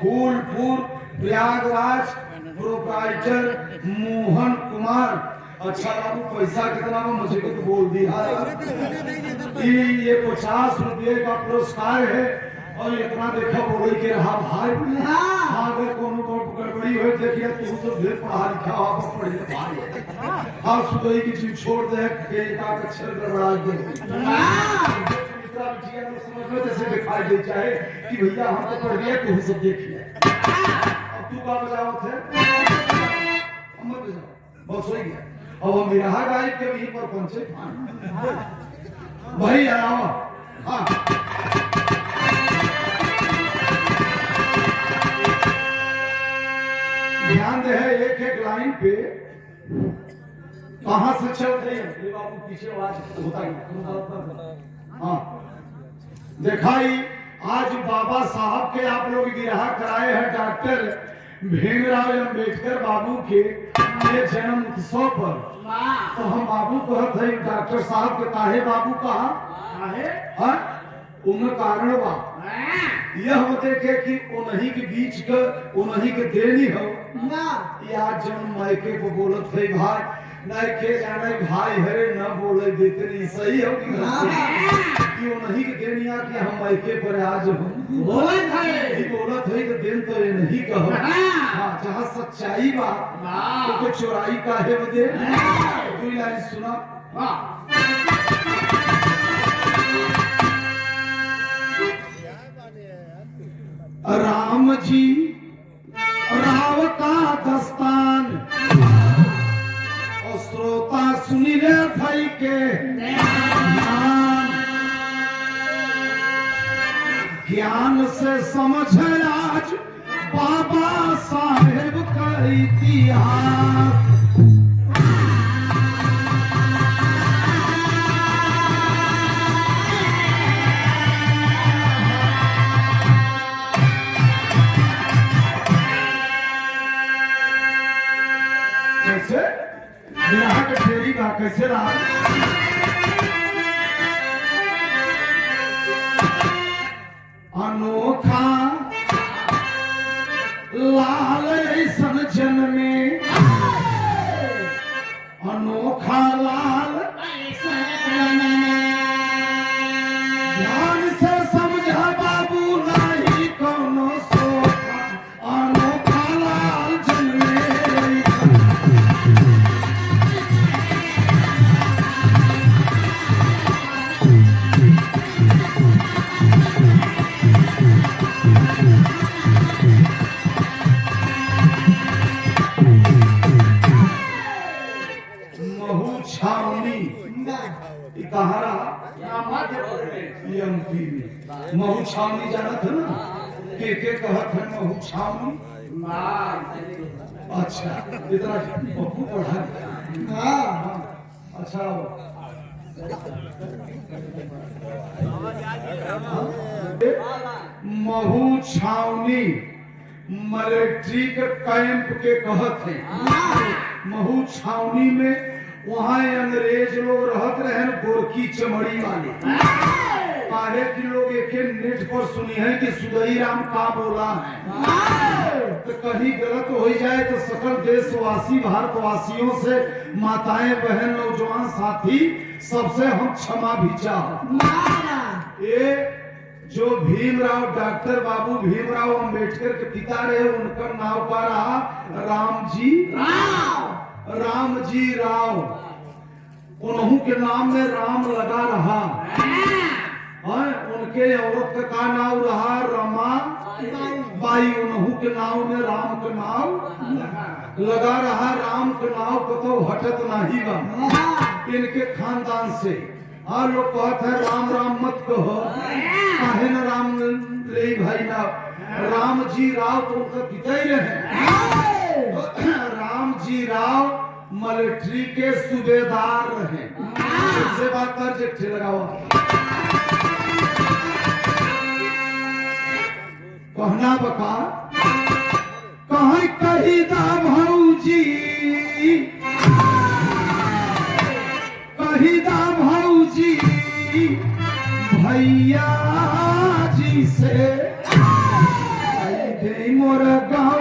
Phulpur Prayagraj proprietor Mohan Kumar. अच्छा बाबू पैसा कितना मुझे को तो बोल दिया। ये 50 रुपये का पुरस्कार है और इतना देखा बोले के रहा भाई। अगर कोनो को गड़बड़ी हो देखिए तू तो ढेर पढ़ा लिखा हो पढ़े भाई। हाँ सुधई की चीज छोड़ दे के एक अक्षर गड़बड़ा दे। जैसे दिखाई दे चाहे कि भैया हम तो पढ़ गए तू सब देखिए। अब तू का बजाओ थे मत बजाओ बस हो गया। अब हम बिरहा गाय के वहीं पर पहुंचे भाई आओ। हाँ ध्यान दे है एक एक लाइन पे कहां से चल रही है बाबू पीछे आवाज होता है। हाँ दिखाई आज बाबा साहब के आप लोग गिरहा कराए हैं डॉक्टर भीमराव अम्बेडकर बाबू के जन्म उत्सव पर। तो हम बाबू कहते हैं डॉक्टर साहब के काहे बाबू कहा उन कारण बा यह होते कि उन्हीं के बीच का उन्हीं के देनी हो या जन्म मायके को बोलत है भाई नहीं के जाने भाई हरे न बोले देते नहीं सही हो कि उन्हीं के देनिया कि हम मायके पर आज हम बोलत है कि दिन तो ये नहीं कहो। हाँ जहाँ सच्चाई बा तो चोराई का है बदे कोई लाइन सुना। हाँ राम जी राव का दस्तान और श्रोता सुनी रे भाई के ज्ञान से समझ आज बाबा साहेब का इतिहास। कैसे यहाँ के फेरी का कैसे रहा अनोखा लाल ऐसन जन्मे अनोखा लाल ध्यान से समझा बाबू नहीं कोनो सोखा अनोखा लाल जन्मे। महू छावनी जाना था ना के कहत है महू छावनी। अच्छा इतना बहू पढ़ा। हाँ अच्छा महू छावनी मिलिट्री के कैंप के कहत है। महू छावनी में वहाँ अंग्रेज लोग रहत रहे गोरकी चमड़ी वाले। काहे की लोग एक नेट पर सुनी है कि सुदई राम का बोला है तो कहीं गलत हो जाए तो सकल देशवासी भारतवासियों से माताएं बहन नौजवान साथी सबसे हम क्षमा भी चाहते। ये जो भीमराव डॉक्टर बाबू भीमराव अम्बेडकर के पिता रहे उनका नाम का रहा राम जी राव। उन्हों के नाम में राम लगा रहा। उनके औरत का नाम रहा रमा बाई। उन्हों के नाम में राम का नाम लगा रहा। राम के नाम को तो हटत नहीं बा इनके खानदान से। हाँ लोग कहते हैं राम राम मत कहो काहे न राम ले भाई ना राम जी राव तो उनका पिता ही रहे। राम जी राव मिलिट्री के सूबेदार रहे। इससे बात कर चिट्ठी लगाओ कहना बका कहीं कही दा भौजी कही दा भौजी भैया जी से मोर गाँव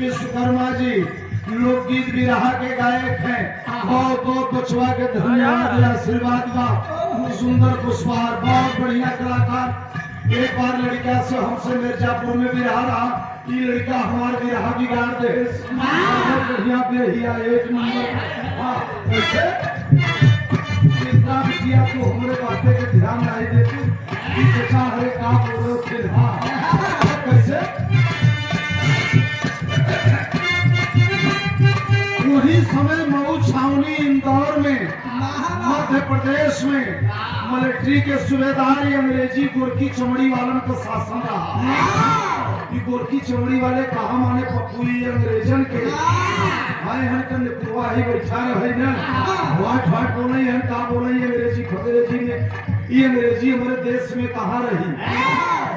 विश्वकर्मा जी लोकगीत बिरहा के गायक हैं। बहुत बहुत बचवा के धन्यवाद आशीर्वाद बा। सुंदर पुष्पहार बहुत बढ़िया कलाकार। एक बार लड़का से हमसे मिर्जापुर में बिरहा रहा, ये लड़का हमारे बिरहा बिगाड़ दे। बढ़िया बेहिया एक नंबर। हाँ कैसे इतना भी किया तो हमारे बातें के ध्यान नहीं देती। हरे काम फिर हाँ कैसे वही समय मऊ छावनी इंदौर में मध्य प्रदेश में मिलिट्री के सूबेदार अंग्रेजी गोरखी चमड़ी वालन का शासन रहा। ये गोरखी चमड़ी वाले कहा माने पप्पू अंग्रेजन के आए हैं तो निपुआ ही बैठा रहे ना वाट वाट बोले हैं का बोले अंग्रेजी खबरेजी में ये अंग्रेजी हमारे देश में कहाँ रही।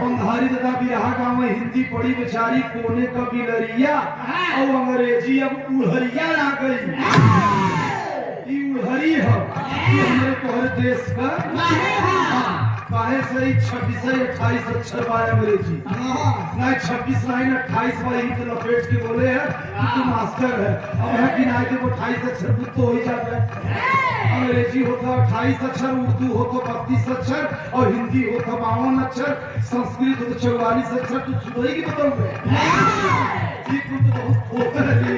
बंधारी दादा बिरहा गाँव में हिंदी पढ़ी बेचारी कोने का बिलरिया और अंग्रेजी अब उड़हरिया आ गई। उड़हरी है हमारे तोहरे देश का काहे से 26 28 अक्षर बा अंग्रेजी ना 26 लाइन 28 बा ही तो लपेट के बोले है तू मास्टर है अब है कि ना के 28 अक्षर बुत तो हो ही जाता है। अंग्रेजी हो तो 28 अक्षर, उर्दू हो तो 32 अक्षर, और हिंदी हो तो 52 अक्षर, संस्कृत हो तो 44 अक्षर। तू सुधई की बताऊँ तू तो बहुत खोखा है।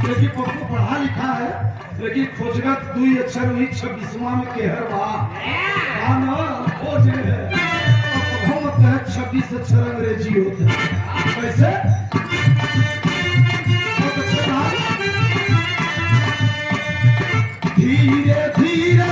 लेकिन पप्पू पढ़ा लिखा है, लेकिन खोजगत 2 अक्षर हुई 26वां में केहर बा खोज है। 26 अक्षर अंग्रेजी होते हैं। कैसे? धीरे धीरे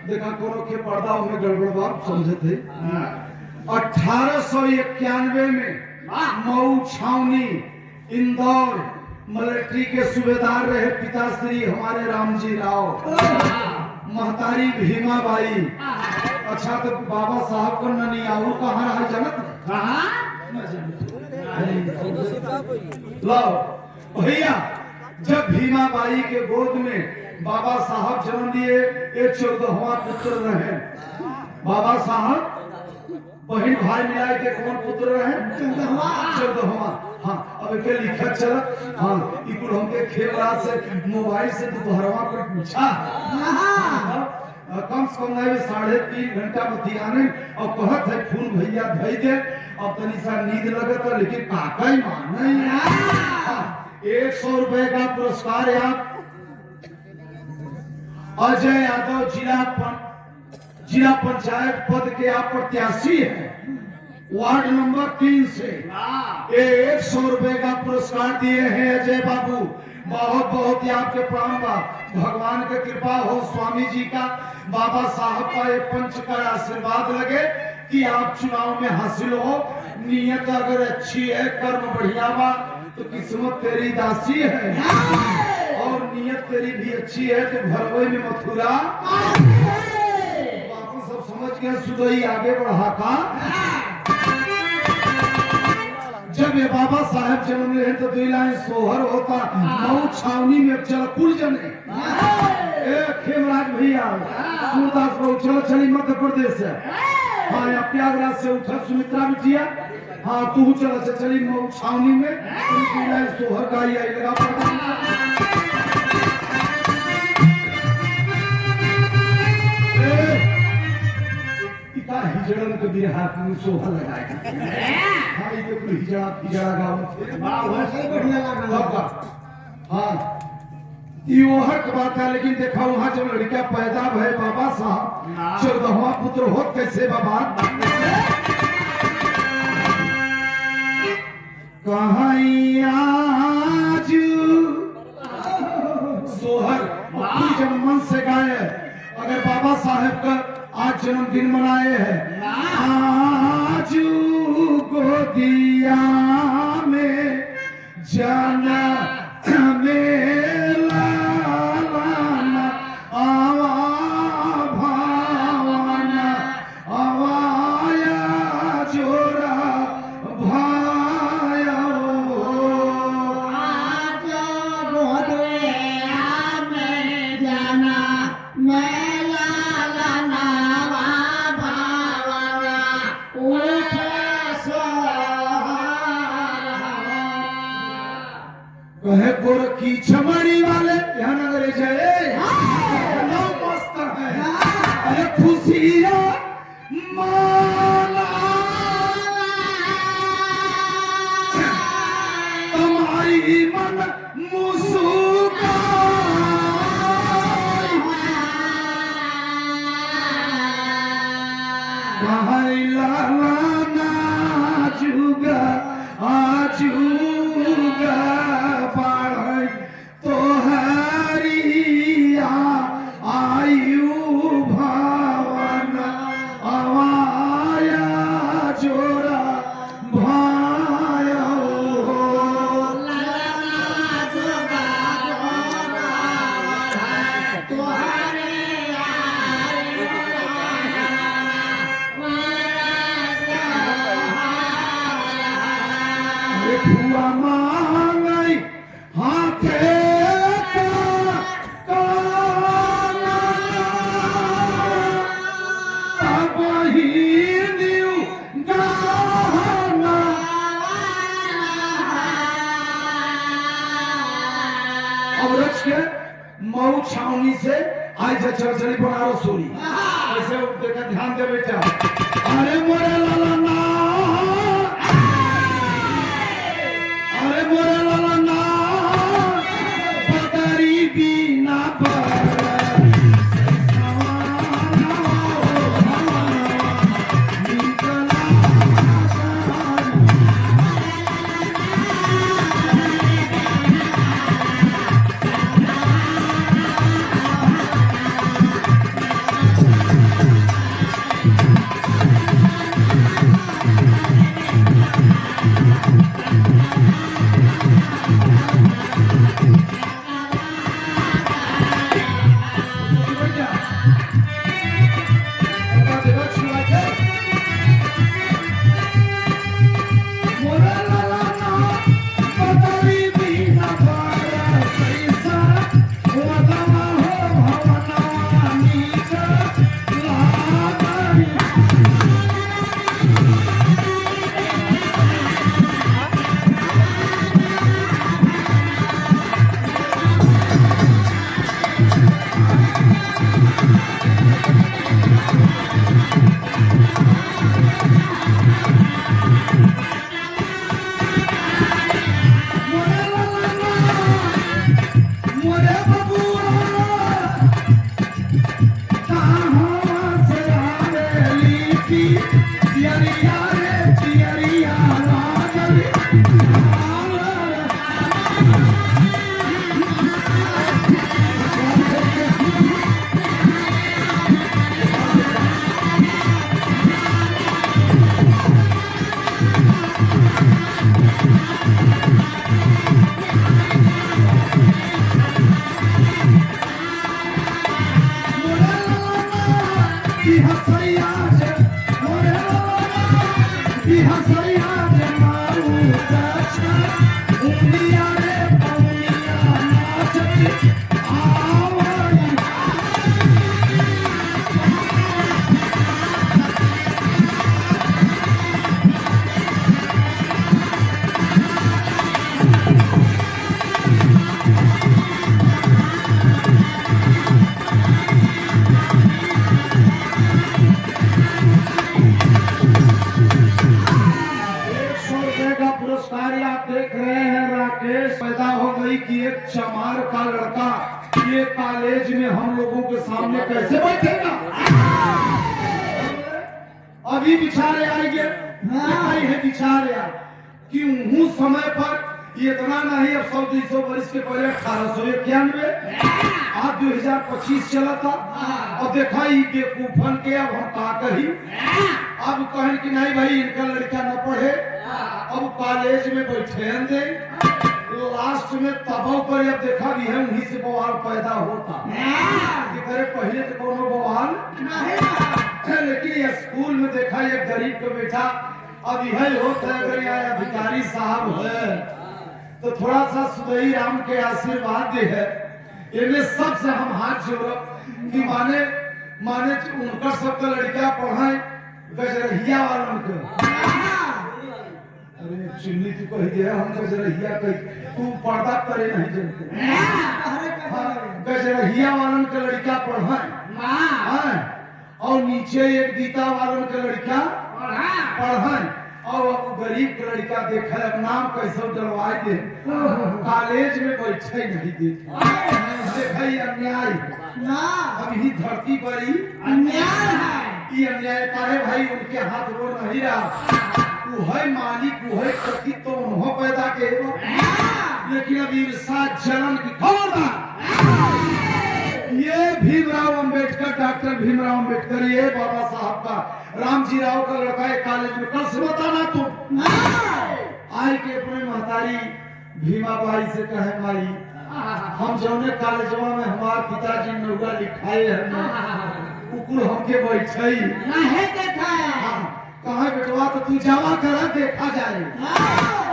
देखा कोनो के पर्दा में गड़बड़ बात समझे थे। 1891 में मऊ छावनी इंदौर मिलिट्री के सूबेदार रहे पिताश्री हमारे रामजी राव, महतारी भीमाबाई। अच्छा तो बाबा साहब का ननियाऊ कहाँ रहा जनत? लो भैया, जब भीमाबाई के गोद में बाबा साहब जन्म लिए, एक 14वां पुत्र रहे। बाबा साहब बहन भाई मिला के कौन पुत्र रहे? 14वां। हाँ, अब के लिखा चला। हाँ, इकुल हमके खेल रहा से मोबाइल से दोपहरवा पर पूछा। कम से कम नहीं 3.5 घंटा बतियाने और कहत है फोन भैया धई दे। अब तनी सा नींद लगत, लेकिन काका ही मान नहीं। 100 रुपए का पुरस्कार आप अजय यादव जिला पंचायत पद के आप प्रत्याशी हैं, वार्ड नंबर 3 से 100 रुपए का पुरस्कार दिए हैं अजय बाबू। बहुत बहुत ही आपके प्रणाम बा। भगवान की कृपा हो, स्वामी जी का, बाबा साहब का ये पंच का आशीर्वाद लगे कि आप चुनाव में हासिल हो। नियत अगर अच्छी है, कर्म बढ़िया बा तो किस्मत तेरी दासी है, और नियत तेरी भी अच्छी है तो भरवई में मथुरा। बापू सब समझ गए, सुधई आगे बढ़ा का। जब ये बाबा साहब जन्म ले तो 2 लाइन सोहर होता। मऊ छावनी में चल कुल जने खेमराज भैया सूरदास बाबू चलो चली मध्य प्रदेश से। हाँ, या प्रयागराज से उठा सुमित्रा बिटिया। हाँ, तू चला चली मऊ छावनी में 2 लाइन सोहर का ही लगा पड़ता। हिजड़न के बिरहा में सोहर लगाएगा। हाँ, ये तो हिजड़ा गाँव थे। बढ़िया लगा। हाँ, ये हक बात है, लेकिन देखा वहाँ जब लड़का पैदा भय बाबा साहब 14वां पुत्र हो कैसे बाबा? आज सोहर जब मन से गाए, अगर बाबा साहब का आज जन्मदिन मनाए हैं, आज गोदिया में जाना मेला लाना आवा भावना आवाया जोरा भाया आज गोदिया में जाना मेला लाना भावना उठे कहे गोरखी छमड़ी वाले यहाँ नगरे जाए मस्त है। अरे खुशियाँ माला तुम्हारी मन मुस्कान कहे लाला हुआ मांगई हाथे का अब ही न्यू गाना। अब रच के मऊ छावनी से आई जा चरचरी बनारस सोरी ऐसे देखा ध्यान दे बेटा। अरे मोरे लाला ना, अरे मोरे लाला ना पगरी बिना पैदा हो गई कि एक चमार का लड़का ये कॉलेज में हम लोगों के सामने कैसे बैठेगा। अभी बिचारे आएंगे आई है बिचारे कि उस समय पर ये इतना नहीं, अब 100-200 वर्ष के पहले 1891 आज 2025 चला था। अब देखा ही बेकूफन के अब हम का कही, अब कहें कि नहीं भाई इनका लड़का न पढ़े, अब कॉलेज में बैठे दे लास्ट में तबाव पर अब देखा भी है उन्हीं से बवाल पैदा होता कि करे पहले तो कोनो बवाल नहीं, लेकिन स्कूल में देखा ये गरीब का बेटा अब यही होता है। अगर यहाँ अधिकारी साहब है तो थोड़ा सा सुदई राम के आशीर्वाद दे है, इनमें सबसे हम हाथ जोड़ब कि माने उनका सबका लड़का पढ़ाए गजरहिया वालों को। अरे चिन्नी तू कह दिया हम गजरहिया कह, तू पर्दा करे नहीं जानते। गजरहिया वालों का लड़का पढ़ाए और नीचे एक गीता वालों का लड़का पढ़ाए और गरीब का लड़का देखा अब नाम कैसे डलवाए दे कॉलेज में बैठे नहीं देते। देखा अन्याय अब ही धरती पर ही अन्याय है। ये अन्याय का है भाई, उनके हाथ रो नहीं रहा, वो है मालिक, वो है पति तो उन्हों पैदा के, लेकिन अब ईर्षा जलन की खबरदार। ये भीमराव अंबेडकर, डॉक्टर भीमराव अंबेडकर, ये बाबा साहब का रामजी राव का लड़का है कॉलेज में, कल से बताना तुम आए के अपने महतारी भीमाबाई से कहे माई हम जौने कॉलेजवा में हमार पिताजी नौगा लिखाए हैं उकुल हमके बैठे नहीं देखा है। कहा बेटवा तो तू जावा कर देखा जाए।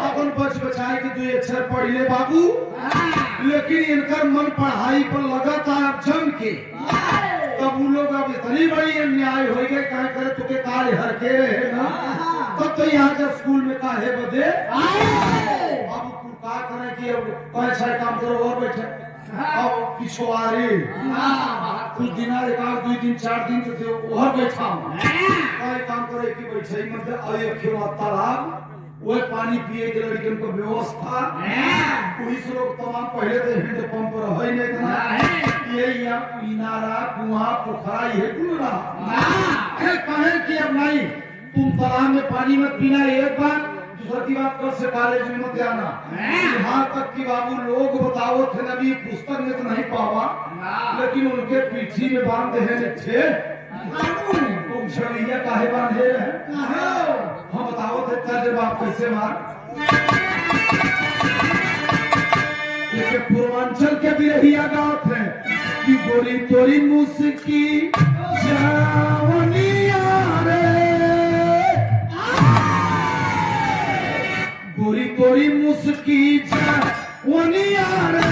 अब अपन बच बचाए के 2 अक्षर पढ़ ले बाबू, लेकिन इनका मन पढ़ाई पर लगातार जम के तब वो लोग अब इतनी बड़ी अन्याय हो गए कह करे तुके कार्य हर के रहे ना, तब तो यहाँ के स्कूल में काहे बदे अब तू का करे कि अब पैसा काम करो और बैठे अब पिछवाड़ी कुछ दिन एक आध 2 दिन 4 दिन तो वह बैठा काय काम करे कि बैठे मतलब आए खेवा तालाब वो पानी पिए के लड़कियों को व्यवस्था पुलिस लोग तमाम पहले तो हैंडपंप रहे नहीं था, ये या इनारा कुआं पोखरा ये कुल रहा कहे कि अब नहीं तुम तालाब में पानी मत पीना एक बार, दूसरी बात कल से कॉलेज में मत जाना। यहाँ तक कि बाबू लोग बताओ थे नबी पुस्तक में तो नहीं पावा, लेकिन उनके पीठी में बांधे हैं थे तुम छड़िया काहे बांधे हैं हम बताओ थे तेरे बाप कैसे मार एक पूर्वांचल के भी रहिया गाँव थे कि गोरी तोरी मुस्की जावनिया रे गोरी तोरी मुस्की जावनिया रे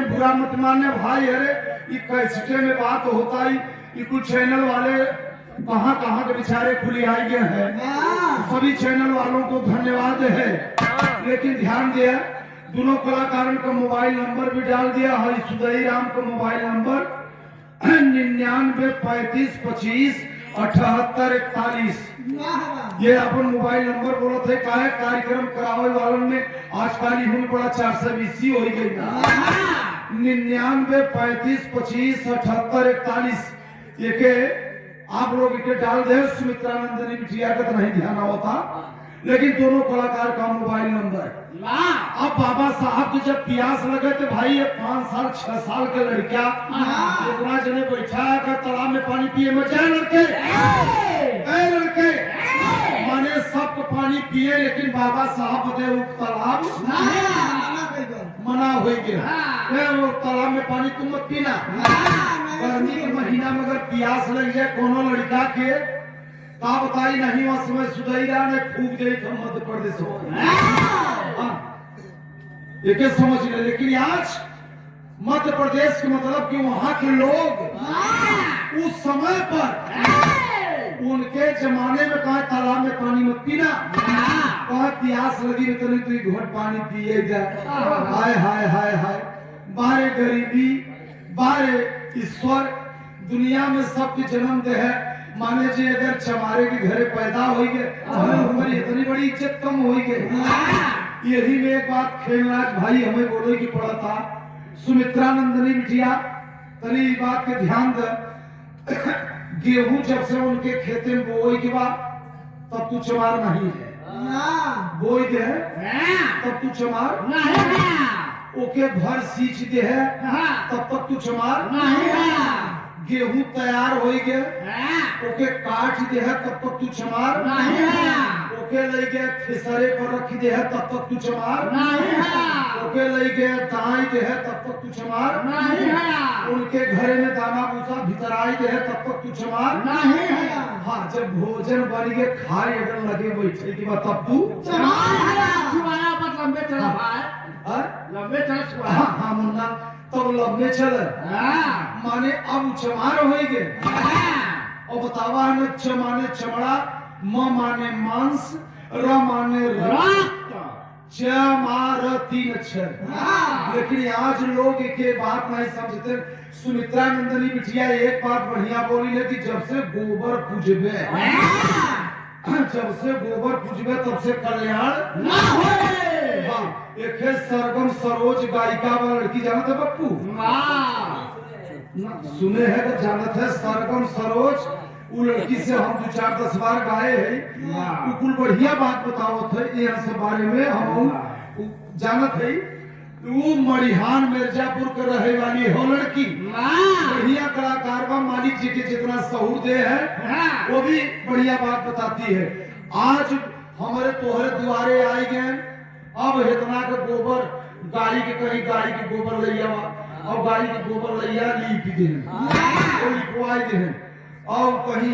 बुरा मत मानने भाई, अरे ये कैसेटे में बात होता ही ये कुछ चैनल वाले कहाँ कहाँ के बेचारे खुली आई गए हैं। सभी चैनल वालों को धन्यवाद है। लेकिन ध्यान दिया, दोनों कलाकारों का मोबाइल नंबर भी डाल दिया। हरि सुदई राम का मोबाइल नंबर 99 35 25 78 41। ये अपन मोबाइल नंबर बोला थे का है कार्यक्रम करावे वालों ने आज काली हुन बड़ा 420 हो गई ना। 99 35 25 78 41 ये के आप लोग इके डाल दे। सुमित्रानंदनी बिटिया का तो नहीं ध्यान होता, लेकिन दोनों कलाकार का मोबाइल नंबर। अब बाबा साहब को जब प्यास लगे तो भाई ये 5 साल 6 साल के लड़का इतना जने बैठा है तालाब में पानी पिए में जाए लड़के माने सबको पानी पिए, लेकिन बाबा साहब बदे वो तालाब मना हो गया। वो तालाब में पानी तुम मत पीना। गर्मी के महीना में अगर प्यास लग जाए कोनो लड़का के का बताई नहीं, वहां समय सुदैरा ने फूक दे तो मध्य प्रदेश हो एक समझ ले। लेकिन आज मध्य प्रदेश के मतलब कि वहां के लोग उस समय पर उनके जमाने में कहा तालाब में पानी मत पीना, कहा प्यास लगी तो नहीं तो घोट पानी पिए जा। हाय हाय हाय हाय, बारे गरीबी बारे ईश्वर दुनिया में सबके जन्म दे है। माने जी अगर चमारे के घरे पैदा हो गए हमारी इतनी बड़ी इज्जत कम हो गई। यही में एक बात खेलराज भाई हमें बोले की पड़ा था। सुमित्रानंदनी बिटिया तनी बात के ध्यान दे। गेहूं जब से उनके खेते में बोई के बाद तब तू चमार नहीं है, बोई दे तब तू चमार ओके भर सींच दे है तब तक तू चमार गेहूं तैयार हो गए ओके काट दे है तब तक तू चमार ओके ले गए फिसरे पर रख दे है तब तक तू चमार ओके ले गए दाई दे है तब तक तू चमार उनके घरे में दाना भूसा भितराई दे है तब तक तू चमार। हाँ जब भोजन बन गए खाए अगर लगे बैठे की बात तब तू लंबे चल। हाँ मुन्ना तब लंबे चल माने अब चमार हो गए। और बतावा न च माने चमड़ा, म माने मांस, र माने रक्त, च मार 3 अक्षर। लेकिन आज लोग के बात नहीं समझते। सुमित्रानंदनी बिटिया एक बात बढ़िया बोली है कि जब से गोबर पूजबे तब से कल्याण ना होए। एक है सरगम सरोज गायिका वाला लड़की जानत है बप्पू? सुने है तो जानत है सरगम सरोज। वो लड़की से हम 2-4-10 बार गाए है। कुल बढ़िया बात बताओ थे यहाँ से बारे में हम जानत है। वो मरिहान मिर्जापुर के रहे वाली हो लड़की, बढ़िया कलाकार बा। मालिक जी के जितना सहूर दे है वो भी बढ़िया बात बताती है। आज हमारे तोहरे द्वारे आए गए। अब इतना का गोबर गाड़ी के कहीं गाड़ी के गोबर लैया और गाड़ी के गोबर लैया लीप दे लिपवाई दे और कहीं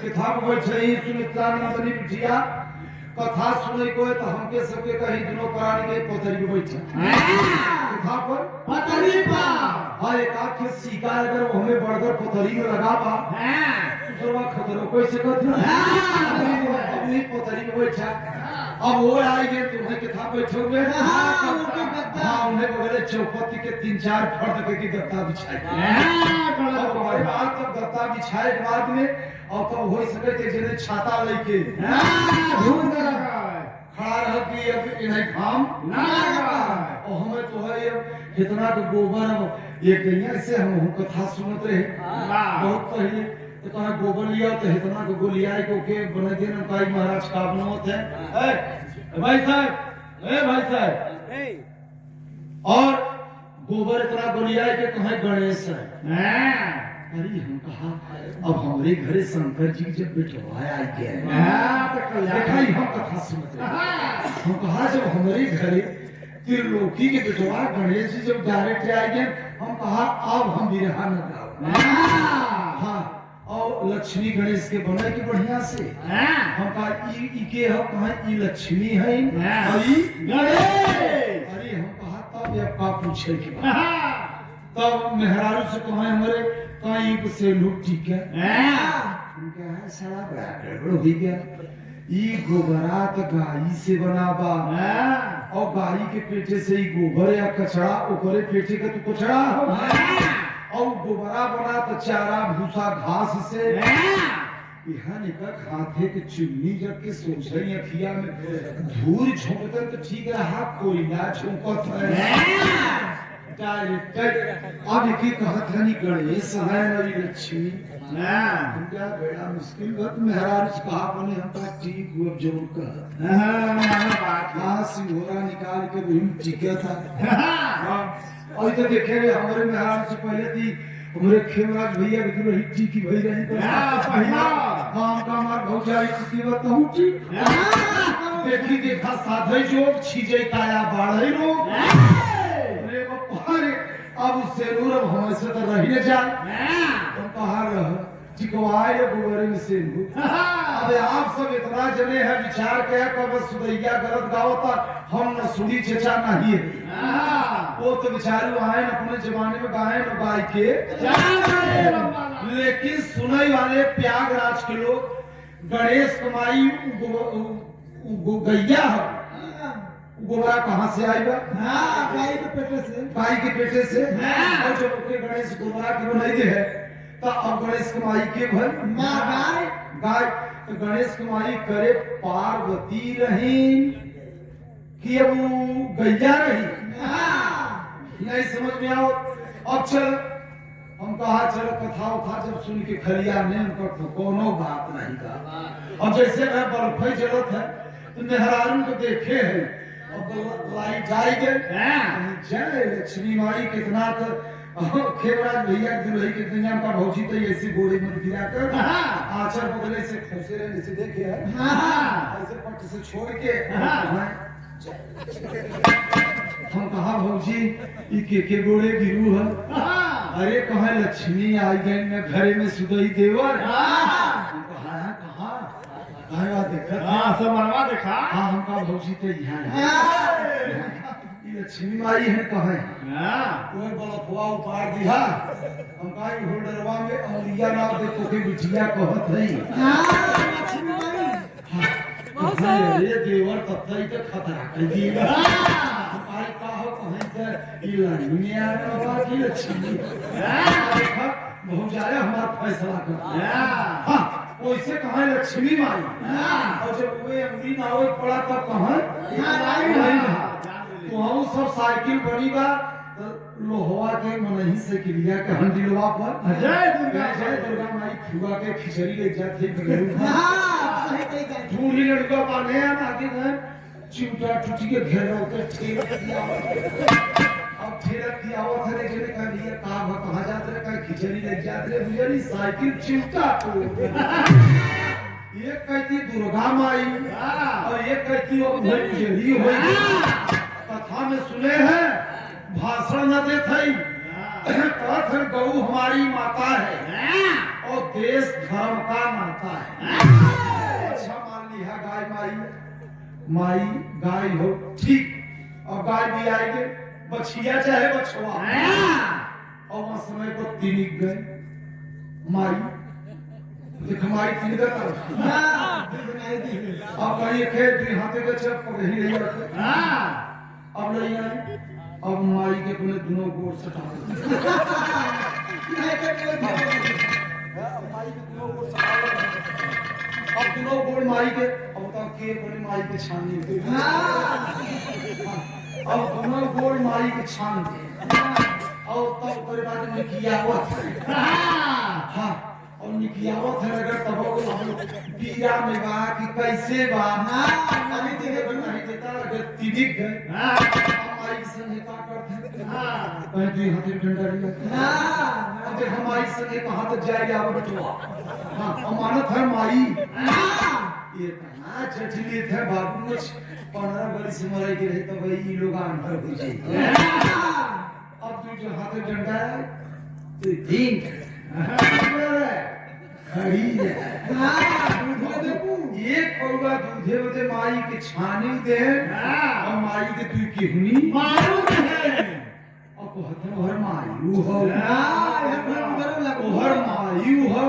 किताब बैठे सुमित्रानंदनी बिटिया कथा सुने को तो हमके सबके कहीं दिनों कराने के पोतरी पे बैठे कथा पर पोतरी पर। हाँ एक आंख सीका अगर हमें बढ़कर पोतरी में लगा बा दूसरा खतरों कोई से अपनी पोतरी में बैठा। अब वो आए गए तुम्हें किताब बैठे हुए हाँ उन्हें वगैरह चौपत्ती के 3-4 फर्द के गत्ता बिछाए जब गत्ता बिछाए के बाद में और तब हो सके थे जिन्हें छाता लेके खड़ा रह कि अब इन्हें काम और हमें तो है इतना तो गोबर एक गैया से हम कथा सुनते रहे बहुत पहले तो कहा गोबर लिया तो इतना को गोलिया को के बने दिन काई महाराज का बनवत है भाई साहब और गोबर इतना गोलिया के कहा गणेश है। अरे हम कहा अब हमारे घरे शंकर जी जब बिठवाया गया हम कथा सुनते हम कहा जब हमारे घरे त्रिलोकी के बिठवा गणेश जी जब डायरेक्ट आ गए हम कहा अब हम बिरहा न गाओ। हाँ और लक्ष्मी गणेश के बने की बढ़िया से हम कहा के हम कहा ई लक्ष्मी है अरे हम कहा तब अब का पूछे के तब मेहरारू से कहा हमारे कहीं से लुक ठीक है उनका है साला बड़ा गड़बड़ हो गया ई गोबरा तो गाय से बनाबा और गाय के पेटे से ही गोबर या कचरा ओकरे पेटे का तो कचरा हो और गोबरा बना तो चारा भूसा घास से यहाँ निकल खाते के चुन्नी जब के सोचे अखिया में धूल झोंकता तो ठीक रहा कोयला झोंकत है डायरेक्ट अब एक ही कहत है नी गणेश है मेरी लक्ष्मी क्या बड़ा मुश्किल बात महाराज कहा बने हम ठीक हुआ जो कहा सिंघोरा निकाल के भी टिका था और तो देखे हमारे महाराज से पहले थी हमारे खेमराज भैया की दुल्हन हिट्टी की भई रही तो हम का मार भौजाई की बताऊं ठीक देखी देखा साधे जोग छीजे काया बाढ़ई रोग अरे बापा रे अब उससे नूर हम से तो रही न जाए हम कहा रह टिकवाए गोबरे में से अबे आप सब इतना जने है विचार किया कब सुदैया गलत गावता हम न सुनी चचा नहीं है वो तो बेचारू आए अपने जमाने में गाए न गाय के लेकिन सुनई वाले प्रयागराज के लोग गणेश कमाई गैया है गोबरा कहाँ से आई बा गाय के पेटे से और जब के गणेश गोबरा की बनाई है तो अब गणेश कमाई के भर गाय तो गणेश कमाई करे पार्वती रही कि अब गैया रही नहीं समझ में आओ अब चल हम कहा चलो कथा उठा जब सुन के खलिया ने उनका तो कोनो बात नहीं का अब जैसे मैं बर्फई जरूरत है तो मेहरारू को देखे है अब लाइट जाई गए जय लक्ष्मी माई कितना तो खेमराज भैया दुल्हन के दुनिया का भौजी तो ऐसी गोड़ी मत गिरा कर आचर बदले से खोसे रहने से देखे है ऐसे पट से छोड़ के हम कहा भौजी ई के गोड़े गिरू है अरे कहा लक्ष्मी आई गई मैं घरे में सुदई देवर हम कहा कहा देखा हम कहा भौजी तो यहाँ लक्ष्मी माई है कहे कोई बलफवा उपाड़ दिया हम काई होल्डरवा में औलिया ना देखो के बिटिया कहत है लक्ष्मी माई ये देवर तत्तई के खतरा कर दिएगा आई कहो कहे से ई लड़निया बाबा की लक्ष्मी देखा बहुत जाए हमारा फैसला कर हां वैसे कहा लक्ष्मी माई और जब वे अंगली ना हो पड़ा तब कहा नहीं वहाँ सब साइकिल बनी बा लोहवा के मनही से क्रिया के हंडिलवा पर जय दुर्गा माई फुआ के खिचड़ी ले जाते ढूंढी लड़का पाने आगे गए चिमटा टूटी के घेरा होकर ठेला किया अब ठेला किया हुआ था लेकिन कहा भैया कहाँ जाते रहे कहा खिचड़ी ले जाते रहे भैया साइकिल चिमटा ये कहती दुर्गा माई और ये कहती वो खिचड़ी होगी कथा में सुने हैं भाषण न दे थई कहत है गौ हमारी माता है और देश धर्म का माता है अच्छा मान लिया गाय माई गाय हो ठीक और गाय भी आएंगे बछिया चाहे बछवा और वहां समय को तिनिक गए माई देख माई तिनका अब कहीं खेत भी हाथे के चप पकड़ी नहीं रखे अब नहीं आए अब माई के अपने दोनों गोड़ सटा अब दोनों गोड़ माई के अब बताओ के बड़े माई के छानी अब दोनों गोड़ माई के छान और तब करे बाद में किया हुआ था हाँ और निकियावत है अगर तब बिया में बा कि कैसे बा अभी तेरे को नहीं देता अगर तिदिक गए हमारी संहिता करते कहीं भी हाथे डंडा लिया अगर हमारी संगे कहां तक जाएगा अब बटवा हां अमानत है माई ये कहां जटिल है बाबू ने 15 बरस मरे के रहे तो भाई लोग अंदर हो जाए अब तू जो हाथे डंडा है तो ठीक खड़ी है एक पौवा दूधे उधे माई के छानी दे और माई के तू की हुनी मारू है और कहते ओहर मायू हो हाँ, ओहर मायू हो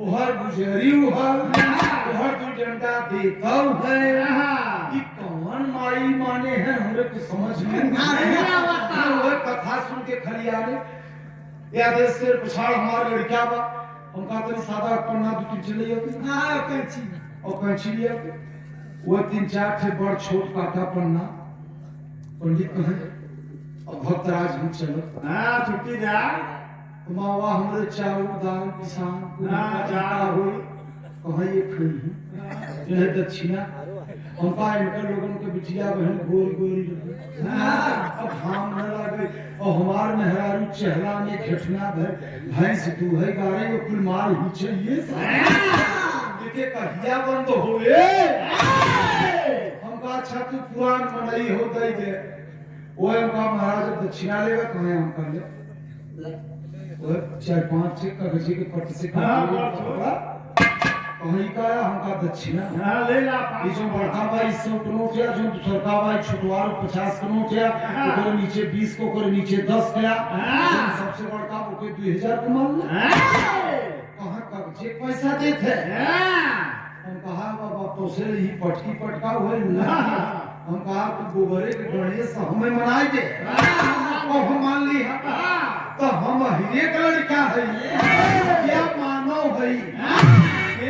ओहर गुजरियू हो ओहर दू डंडा देतव है कि कौन माई माने हैं हमरे को समझ में नहीं आता। वो कथा सुन के खलियाने या देश से पछाड़ हमार लड़किया बा हम कहते हैं सादा पन्ना दू तीन चले होती और कैंची लिया वो तीन चार थे बड़ छोट काटा पन्ना पंडित कहे और भक्तराज हम चलो हाँ, छुट्टी जा मावा हमरे चावल दाल किसान हाँ, जा हुई कहाँ ये खड़ी यह दक्षिणा हमका इनकर लोगन के बिटिया बहन गोरी गोरी अब हम न लगे और हमार मेहरारू चेहरा में घटना भैंस दूहे गारे वो कुल मार ही चाहिए के कहिया बंद होए हमका अच्छा तू पुरान मनई हो दई दे वो हमका महाराज दक्षिणा लेगा कहे हम कर ले वो 4-5 से कागजी के पट्टी से कहीं का हमका दक्षिणा हाँ, ले ला ये जो बड़का भाई 100 का नोट है जो सरका भाई छोटवार 50 का नोट है ओकरे नीचे 20 को ओकरे नीचे 10 का सबसे बड़का ओके 2000 का मान कहां कागजे पैसा देते हम कहा बाबा तो से ही पटकी पटका हुए हम कहा तो गोबरे के गणेश हमें मनाई दे और हम मान ली तो हम हीरे का लड़का है या मानव है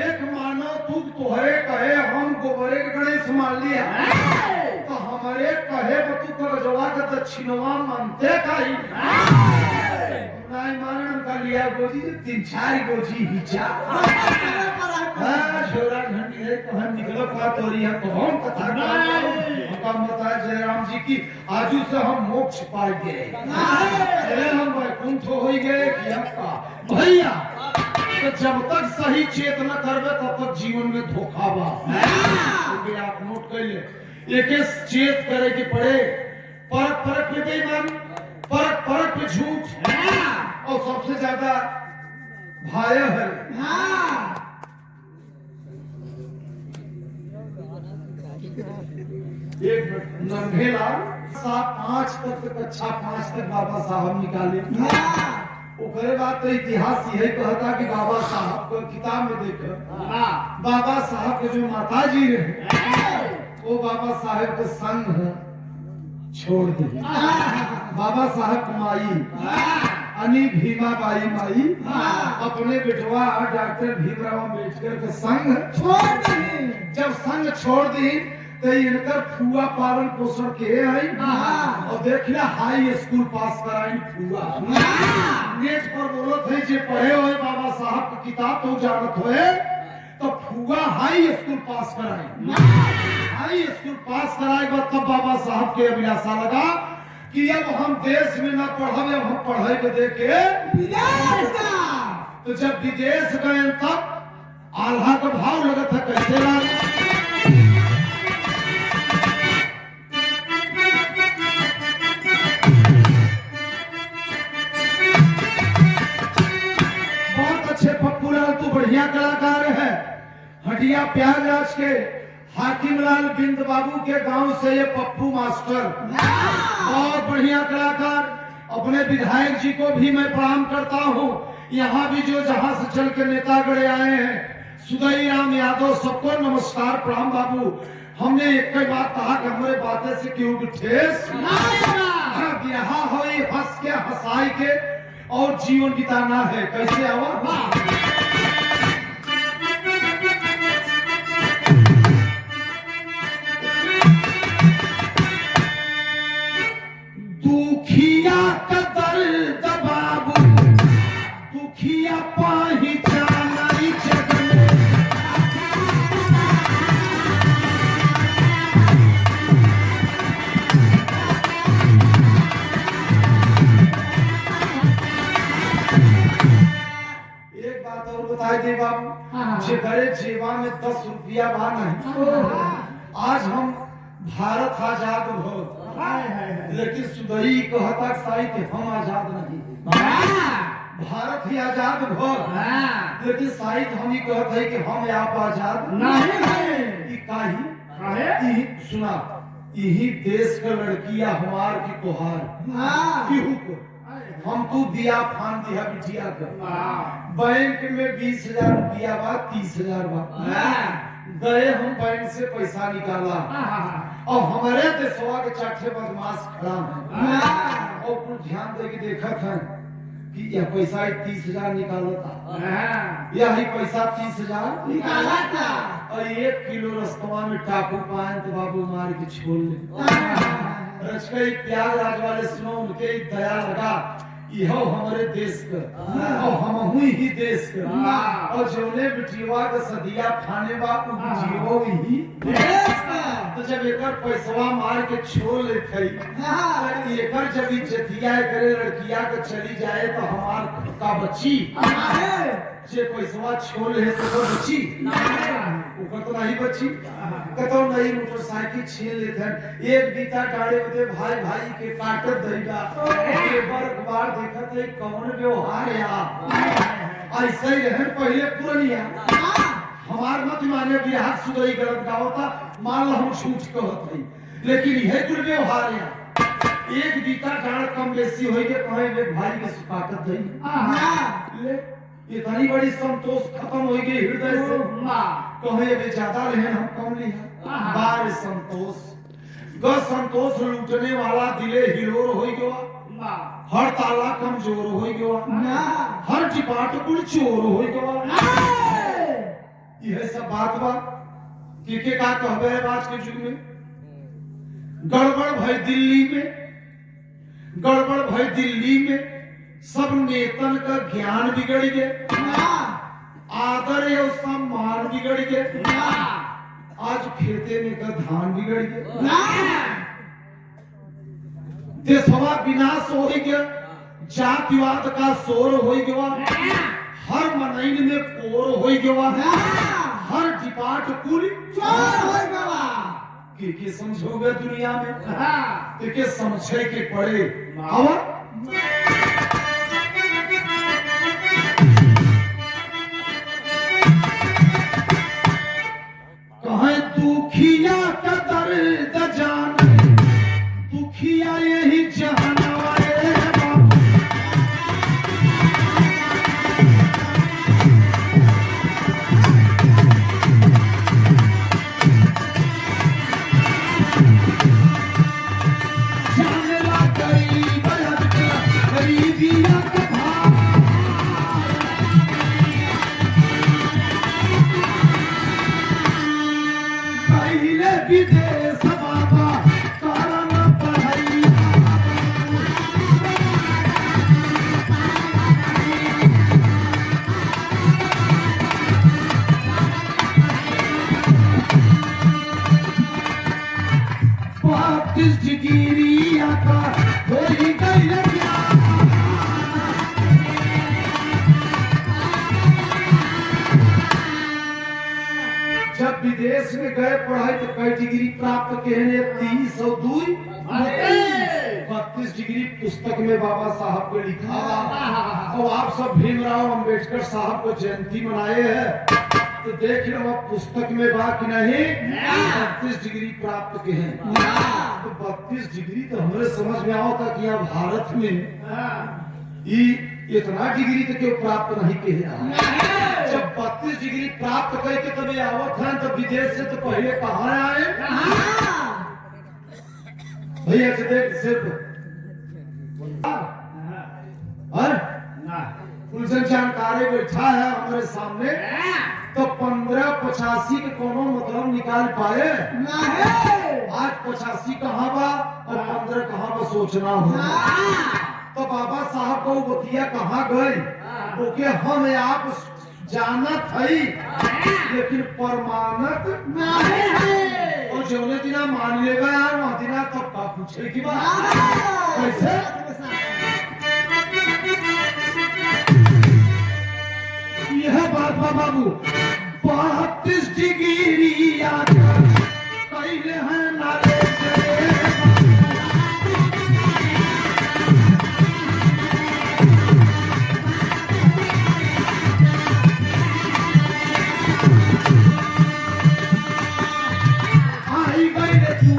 एक मानव तू तोहरे कहे हम गोबरे के गणेश मान लिया तो हमारे कहे तू कर जवा के दक्षिणवा मानते काई नहीं मानन का लिया गोजी 3-4 गोजी हिचा छोरा घंटी है तो हम निकलो का तोरी है तो हम कथा हम बताया जयराम जी की आजू से हम मोक्ष पाए गए हम वैकुंठ हो गए कि आपका भैया तो जब तक सही चेतना करबे तब तक जीवन में धोखा बा क्योंकि आप नोट कर ले एक चेत करे के पड़े परख परख पे बेईमानी परख परख पे झूठ और सबसे ज्यादा भाय है एक नंगेलाल 5 तक कक्षा 5 तक बाबा साहब निकाले ओकरे बाद तो इतिहास यही कहता कि बाबा साहब को किताब में देखो बाबा साहब के जो माता जी रहे वो बाबा साहब के संग छोड़ दे बाबा साहब माई अनी भीमा बाई माई अपने बेटवा डॉक्टर भीमराव अम्बेडकर के संग छोड़ दी जब संग छोड़ दी तो इनकर फुआ पालन पोषण के आई और देखला हाई स्कूल पास कराई फुआ नेट पर बोलत है जे पढ़े हुए बाबा साहब की किताब तो जानत होए तो फुआ हाई स्कूल पास कराई हाई स्कूल पास कराए बाद तब बाबा साहब के अभिलाषा लगा कि अब हम देश में ना पढ़ब अब हम पढ़ाई के देके तो जब विदेश गए तब आल्हा का भाव लगत है कैसे लागे बढ़िया कलाकार है हटिया प्यारराज के हाकिमलाल बिंद बाबू के गांव से ये पप्पू मास्टर बहुत बढ़िया कलाकार अपने विधायक जी को भी मैं प्रणाम करता हूँ यहाँ भी जो जहां से चल के नेतागढ़ आए हैं सुदई राम यादव सबको नमस्कार प्रणाम बाबू हमने एक ही बात कहा कि हमारे बातें से क्यों ठेस यहाँ हो हंस के हंसाई के और जीवन बिताना है कैसे आवा दुखिया का दर्द बाबू दुखिया पहचाना जग में एक बात और बताई दे बाबू जे गरे जेवा में 10 रुपया बा नहीं आज हम भारत आजाद हो लेकिन सुदई कहता साहित्य हम आजाद नहीं भारत ही आजाद हो लेकिन साहित्य हम ही कहते हैं कि हम आप आजाद नहीं काहे सुना यही देश का लड़किया हमार की तोहार हाँ केहू को हम तू दिया फान दिया बिटिया कर बैंक में 20,000 रुपया बा 30,000 बा गए हम बैंक से पैसा निकाला और हमारे देशवा के चाटे बदमाश खड़ा है और कुछ ध्यान दे के देखा था कि यह पैसा 30,000 निकाला था यही पैसा 30,000 निकाला था और 1 किलो रस्तवा में टाकू पाए तो बाबू मार के छोड़ ले रचकई प्याज राज वाले सुनो उनके दया लगा यहो हमारे देश का और हम ही देश का और जोने बिटिया के सदिया खाने बा उ बिटियो ही देश का तो जब एकर पैसवा मार के छोड़ ले थई तो एकर जब इज्जतिया करे लड़किया के चली जाए तो हमार का बच्ची जे पैसवा छोड़ ले तो बच्ची ऊपर तो नहीं बच्ची कतो नई मोटरसाइकिल छीन लेते हैं एक बीता गाड़ी में भाई भाई के काटत दईगा एक बार अखबार देखत है कौन व्यवहार या ऐसे ही रहन पहले पुरनिया हमार मत माने बिहार सुधई गलत गावता मान लो हम झूठ कहत हई लेकिन यह कुल व्यवहार या एक बीता गाड़ कम बेसी होई के कहे एक भाई के सुकाटत दई ले इतनी बड़ी संतोष खत्म हो गई हृदय से कहे अभी ज्यादा रहे हम कम नहीं है बार संतोष ग संतोष लूटने वाला दिले हिलोर हो गया हर ताला कमजोर हो गया हर टिपाट कुल चोर हो गया यह सब बात बा के का कहबे आज के युग में गड़बड़ भई दिल्ली में गड़बड़ भई दिल्ली में सब नेतन का ज्ञान बिगड़ गया आदर और सम्मान बिगड़ गया आज खेते में का धान बिगड़ गया देशवा विनाश हो गया जातिवाद का शोर हो गया हर मनैन में कोर हो गया हर डिपार्ट कुल चोर हो गया के समझोगे दुनिया में के समझे के पड़े और दुखिया का दर्द जान दुखिया यही जहानवा जानला गरीब गरीबिया का विदेश बाबा कारण पढ़ाई बत्तीस डिग्री का हो ही गई जब विदेश में गए पढ़ाई तो कई डिग्री प्राप्त किए 30 और 2 32 डिग्री पुस्तक में बाबा साहब को लिखा और आप सब भीमराव अंबेडकर साहब को जयंती मनाए हैं तो देख लो पुस्तक में बा कि नहीं 32 डिग्री प्राप्त किए हैं तो 32 डिग्री तो हमारे समझ में आओ था कि यहाँ भारत में इतना डिग्री तो क्यों प्राप्त नहीं किए जब 32 डिग्री प्राप्त करके तभी आवत है तो विदेश से तो पहले कहाँ आए भैया देख सिर्फ कुलसन जानकारी बैठा है हमारे सामने तो 1585 के कोनो मतलब निकाल पाए आज 85 कहाँ बा और 15 कहाँ बा सोचना हो तो बाबा साहब को बतिया कहाँ गई ओके हम आप जानत है लेकिन प्रमाणत नहीं है और जौने दिना मान लेगा यार वहाँ दिना तब का पूछे की बात कैसे यह बात बाबू 32 डिग्री कैले हैं नारे आई गई रे तू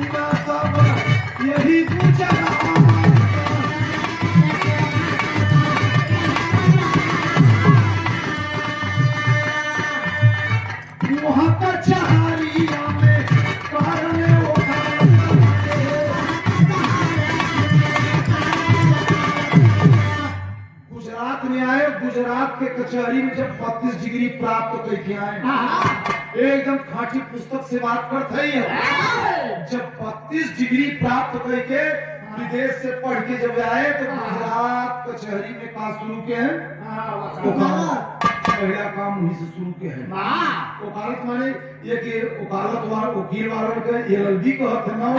कचहरी में जब 32 डिग्री प्राप्त करके आए, एकदम खाटी पुस्तक से बात करते ही है। जब 32 डिग्री प्राप्त करके विदेश से पढ़ के जब आए तो गुजरात कचहरी में काम शुरू के हैं। वकालत पहला काम वहीं से शुरू के हैं। वकालत माने ये कि वकालत वाला वकील वालों के LLB कहते ना,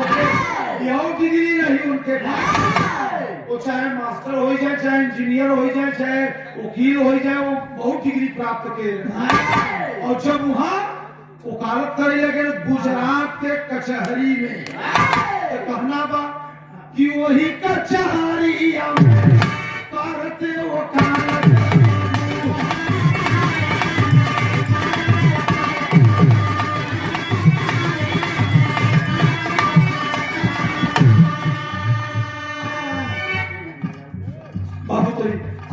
यह डिग्री नहीं उनके पास। वो चाहे मास्टर हो जाए, चाहे इंजीनियर हो जाए, चाहे वकील हो जाए, वो बहुत डिग्री प्राप्त के। और जब वहाँ वकालत करे लगे गुजरात के कचहरी में, तो कहना बा कि वही कचहरी करते वकालत। बाबू तो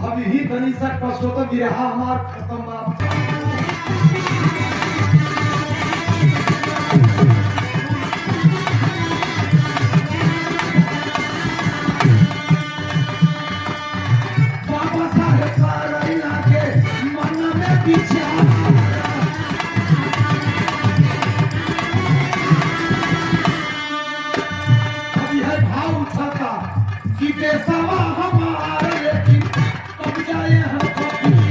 अब यही तनी सा कष्ट होता, विरहा हमार खत्म बा। बाबा साहेब सारैया के मन में विचार, अब यह भाव उठाता कि बेसवा हमारे, लेकिन कब जाए हम भैया।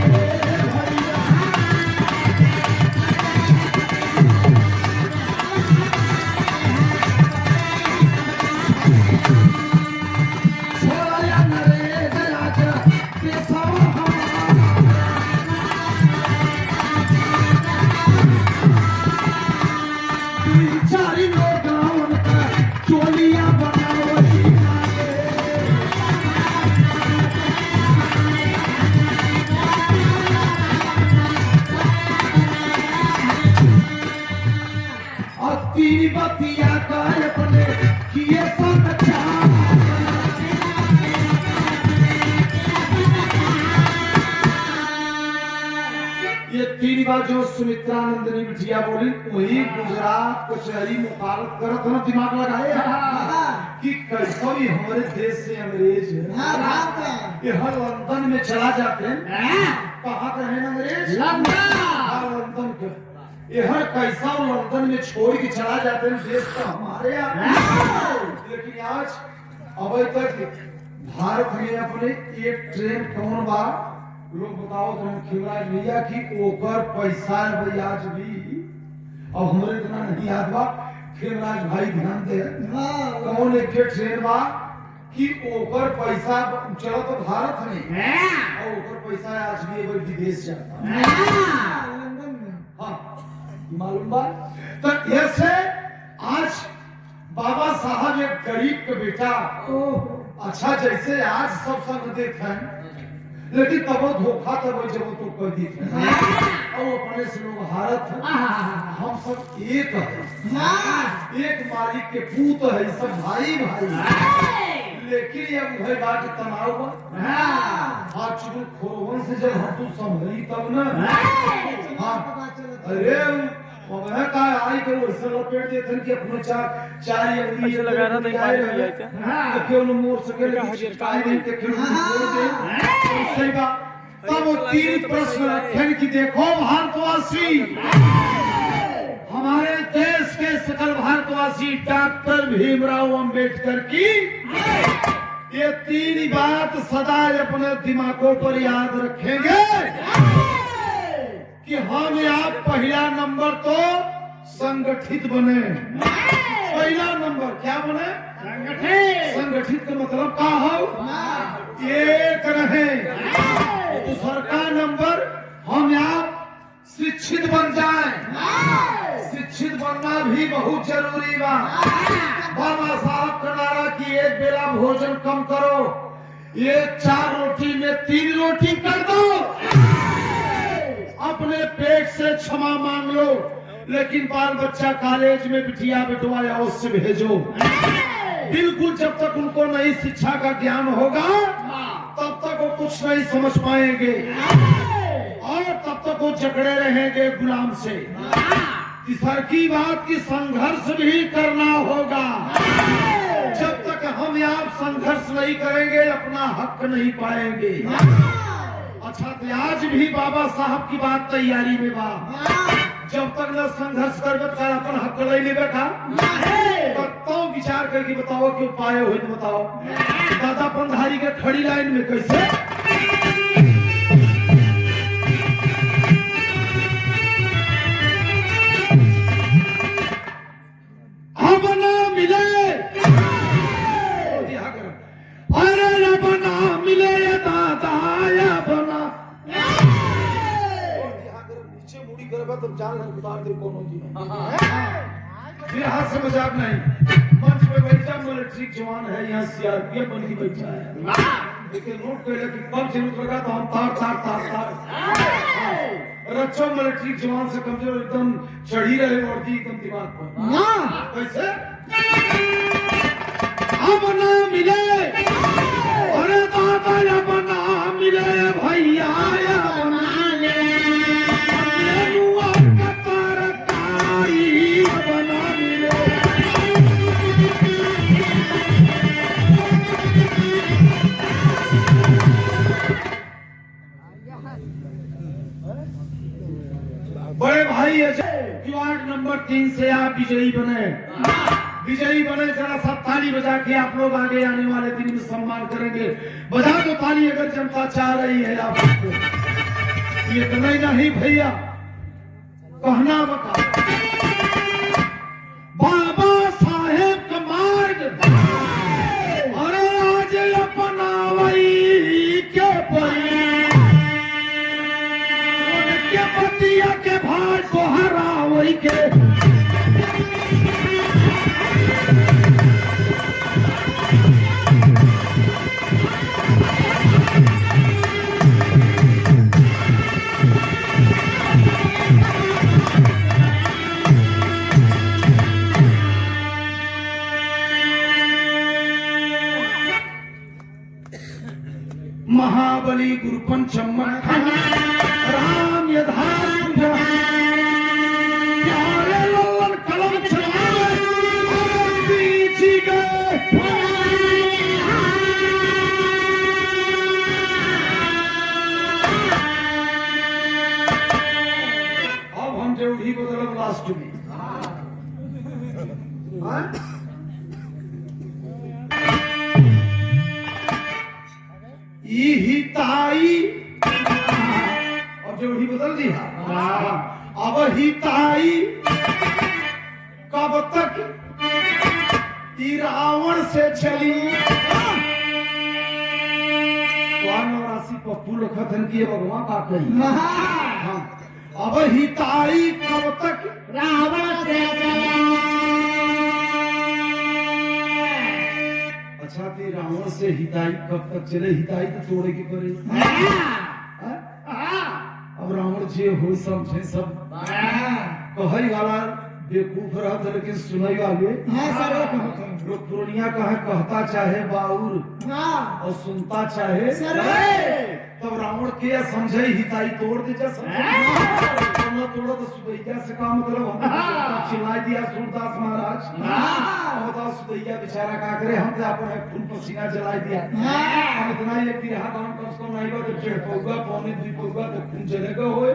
छोड़ा या नरेश राजा बेसवा चारी लोग गाँव का चोलिया बनावटी और तीन बतिया का अपने किए सब अच्छा। ये 3 बार जो सुमित्रा नंदिनी बिटिया बोली, वही गुजरात कचहरी मुखालत करत ना, दिमाग लगाए कि कैसा भी हमारे देश से अंग्रेज ये हर लंदन में चला जाते हैं। कहाँ का है अंग्रेज? लंदन के। ये हर कैसा लंदन में छोड़ के चला जाते हैं, देश तो हमारे यहाँ। लेकिन आज अभी तक भारत में अपने एक ट्रेन कौन बा, लोग बताओ तो खिलाज भैया की ओकर पैसा भाई आज भी, अब हमारे इतना नहीं याद बा, खिलाज भाई ध्यान दे कौन एक ट्रेन बा कि ओकर पैसा चलो तो भारत में, और ओकर पैसा आज भी एक विदेश जाता। हाँ मालूम बा। तो ऐसे आज बाबा साहब एक गरीब का बेटा, अच्छा जैसे आज सब संग देख हैं, लेकिन तब वो धोखा तब जब तो कर दी और अपने से लोग हारत है। हम सब एक है, एक मालिक के पूत है, सब भाई भाई। लेकिन ये वही बात तनाव हाँ चुन खोरवन से जब हम तू संभली तब न, हाँ अरे मैं का आई के वैसे लपेट देते हैं कि अपने चार अंगली लगा रहा था, क्या तो क्यों न मोड़ सके, लेकिन चिपकाई नहीं के क्यों मोड़ दे सही बात। तब वो 3 प्रश्न रखे कि देखो भारतवासी, हमारे देश के सकल भारतवासी डॉक्टर भीमराव अंबेडकर की ये 3 बात सदा अपने दिमागों पर याद रखेंगे कि हम आप पहला नंबर तो संगठित बने। पहला नंबर क्या बने? संगठित का मतलब का हो, एक रहे। दूसरा का नंबर हम आप शिक्षित बन जाएं। शिक्षित बनना भी बहुत जरूरी बा। बाबा साहब का नारा कि एक बेला भोजन कम करो, ये 4 रोटी में 3 रोटी कर दो। अपने पेट से क्षमा मांग लो, लेकिन बाल बच्चा कॉलेज में बिटिया बिटवाया उससे भेजो। बिल्कुल जब तक उनको नई शिक्षा का ज्ञान होगा तब तक वो कुछ नहीं समझ पाएंगे, और तब तक वो जकड़े रहेंगे गुलाम से। तीसर की बात की संघर्ष भी करना होगा। जब तक हम आप संघर्ष नहीं करेंगे अपना हक नहीं पाएंगे। अच्छा तो आज भी बाबा साहब की बात तैयारी में बा। जब तक न संघर्ष करबे कर अपन हक ले लेबे का तो विचार करके बताओ कि उपाय हो तो बताओ। दादा पंधारी के खड़ी लाइन में कैसे अब ना मिले अरे अब ना मिले दादा बना नीचे मुड़ी करबा तब जान उतार दे कोनो जी फिर हाथ से मजाक नहीं। मंच पे बैठा मिलिट्री जवान है यहाँ सीआरपीएफ बन के बैठा है लेकिन नोट कर कि कब जरूरत लगा तो हम तार तार तार तार रक्षा मिलिट्री जवान से कमजोर एकदम चढ़ी रहे वर्दी एकदम दिमाग पर कैसे अब ना मिले अरे दादा अब ना मिले भैया अब ना बड़े भाई वार्ड नंबर 3 से आप विजयी बने। विजयी बने जरा सब ताली बजा के आप लोग आगे आने वाले दिन में सम्मान करेंगे। बजा दो ताली अगर जनता चाह रही है आपको। ये तो नहीं भैया कहना बता बाबा साहेब का मार्ग अरे आज अपनावई के पतिया के भार को हरावई के महाबली गुरु पंचम राम यथार्थ प्यारे लल्लन कलम चलावे जी गए। अब हम ड्यूटी बदलब लास्ट में हिताई और जो ही बदल दिया अब हिताई कब तक रावण से चली राशि पप्पू लखन की भगवान का कही हाँ अब हिताई कब तक रावण से अच्छा ते रावण से हिताई कब तक चले। हिताई तो तोड़े की पड़े। अब रावण जे हो समझे सब कही वाला बेवकूफ रहता लेकिन सुनाई आगे पूर्णिया कहा कहता चाहे बाउर और सुनता चाहे तब रावण के समझे हिताई तोड़ दे जा तोड़ा तो सुदैया से काम मतलब चिल्लाई दिया सूरदास महाराज बताओ सुदैया बेचारा का करे हम तो अपन खून पसीना जलाई दिया हम इतना एक बिरहा काम कम से कम नहीं बा तो 1.5 पौगा पौने 2 पौगा तो खून जलेगा होए।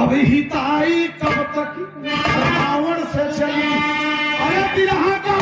अब हिताई कब तक रावण से चली अरे बिरहा का